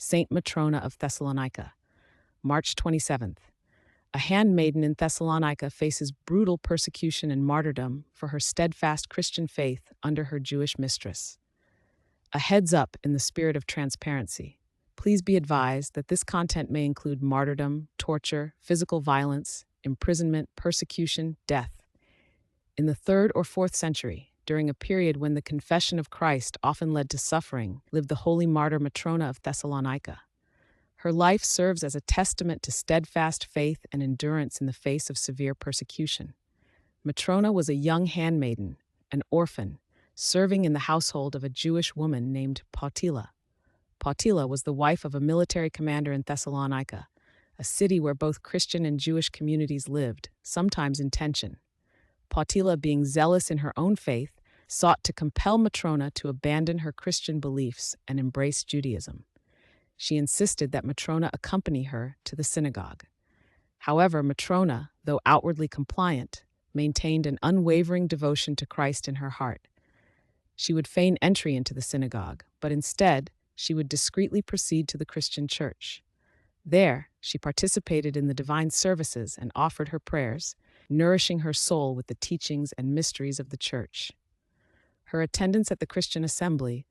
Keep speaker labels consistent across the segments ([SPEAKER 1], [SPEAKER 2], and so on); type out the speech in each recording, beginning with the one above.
[SPEAKER 1] Saint Matrona of Thessalonica, March 27th. A handmaiden in Thessalonica faces brutal persecution and martyrdom for her steadfast Christian faith under her Jewish mistress. A heads up in the spirit of transparency. Please be advised that this content may include martyrdom, torture, physical violence, imprisonment, persecution, death. In the 3rd or 4th century, during a period when the confession of Christ often led to suffering, lived the holy martyr Matrona of Thessalonica. Her life serves as a testament to steadfast faith and endurance in the face of severe persecution. Matrona was a young handmaiden, an orphan, serving in the household of a Jewish woman named Pautila. Pautila was the wife of a military commander in Thessalonica, a city where both Christian and Jewish communities lived, sometimes in tension. Pautila, being zealous in her own faith, sought to compel Matrona to abandon her Christian beliefs and embrace Judaism. She insisted that Matrona accompany her to the synagogue. However, Matrona, though outwardly compliant, maintained an unwavering devotion to Christ in her heart. She would feign entry into the synagogue, but instead, she would discreetly proceed to the Christian church. There, she participated in the divine services and offered her prayers, nourishing her soul with the teachings and mysteries of the church. Her attendance at the Christian assembly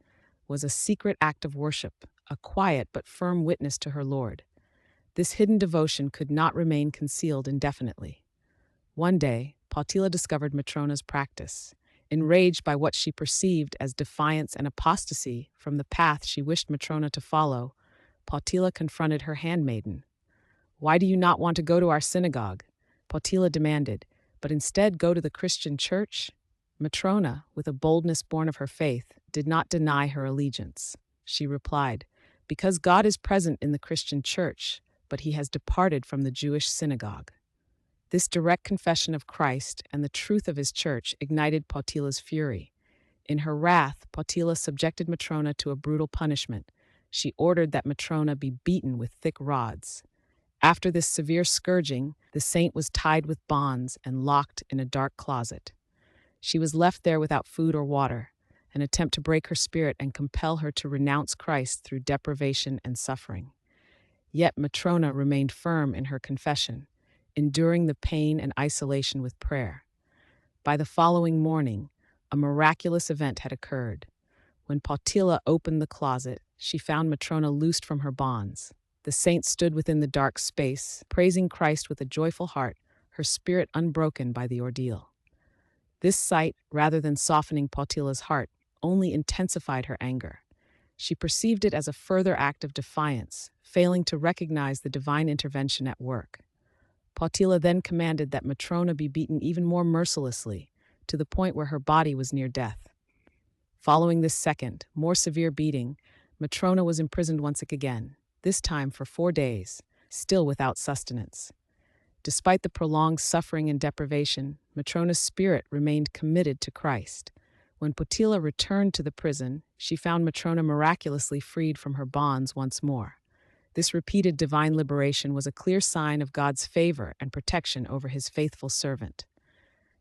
[SPEAKER 1] was a secret act of worship, a quiet but firm witness to her Lord. This hidden devotion could not remain concealed indefinitely. One day, Pautila discovered Matrona's practice. Enraged by what she perceived as defiance and apostasy from the path she wished Matrona to follow, Pautila confronted her handmaiden. "Why do you not want to go to our synagogue?" Pautila demanded, "but instead go to the Christian church?" Matrona, with a boldness born of her faith, did not deny her allegiance. She replied, "Because God is present in the Christian church, but he has departed from the Jewish synagogue." This direct confession of Christ and the truth of his church ignited Pautila's fury. In her wrath, Pautila subjected Matrona to a brutal punishment. She ordered that Matrona be beaten with thick rods. After this severe scourging, the saint was tied with bonds and locked in a dark closet. She was left there without food or water, an attempt to break her spirit and compel her to renounce Christ through deprivation and suffering. Yet Matrona remained firm in her confession, enduring the pain and isolation with prayer. By the following morning, a miraculous event had occurred. When Pautila opened the closet, she found Matrona loosed from her bonds. The saint stood within the dark space, praising Christ with a joyful heart, her spirit unbroken by the ordeal. This sight, rather than softening Pautila's heart, only intensified her anger. She perceived it as a further act of defiance, failing to recognize the divine intervention at work. Pautila then commanded that Matrona be beaten even more mercilessly, to the point where her body was near death. Following this second, more severe beating, Matrona was imprisoned once again, this time for 4 days, still without sustenance. Despite the prolonged suffering and deprivation, Matrona's spirit remained committed to Christ. When Pautila returned to the prison, she found Matrona miraculously freed from her bonds once more. This repeated divine liberation was a clear sign of God's favor and protection over his faithful servant.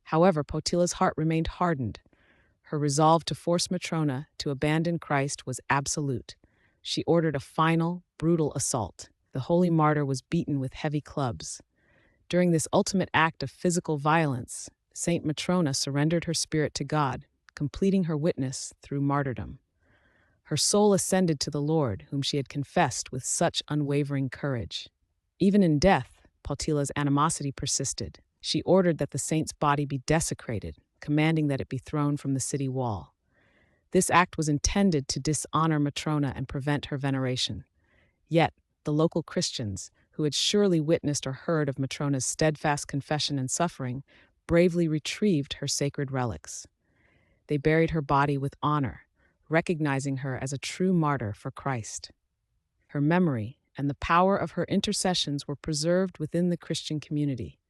[SPEAKER 1] However, Pautila's heart remained hardened. Her resolve to force Matrona to abandon Christ was absolute. She ordered a final, brutal assault. The holy martyr was beaten with heavy clubs. During this ultimate act of physical violence, Saint Matrona surrendered her spirit to God, completing her witness through martyrdom. Her soul ascended to the Lord, whom she had confessed with such unwavering courage. Even in death, Pautila's animosity persisted. She ordered that the saint's body be desecrated, commanding that it be thrown from the city wall. This act was intended to dishonor Matrona and prevent her veneration. Yet, the local Christians, who had surely witnessed or heard of Matrona's steadfast confession and suffering, bravely retrieved her sacred relics. They buried her body with honor, recognizing her as a true martyr for Christ. Her memory and the power of her intercessions were preserved within the Christian community.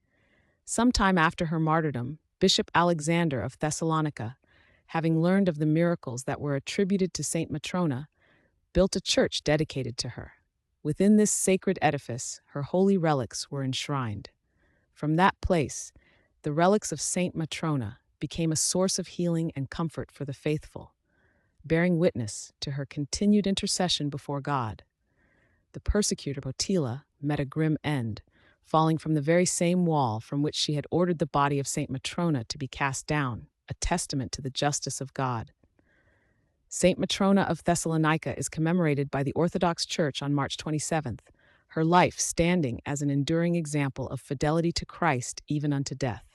[SPEAKER 1] Sometime after her martyrdom, Bishop Alexander of Thessalonica, having learned of the miracles that were attributed to Saint Matrona, built a church dedicated to her. Within this sacred edifice, her holy relics were enshrined. From that place, the relics of Saint Matrona became a source of healing and comfort for the faithful, bearing witness to her continued intercession before God. the persecutor Potila met a grim end, falling from the very same wall from which she had ordered the body of Saint Matrona to be cast down, a testament to the justice of God. Saint Matrona of Thessalonica is commemorated by the Orthodox Church on March 27th, her life standing as an enduring example of fidelity to Christ even unto death.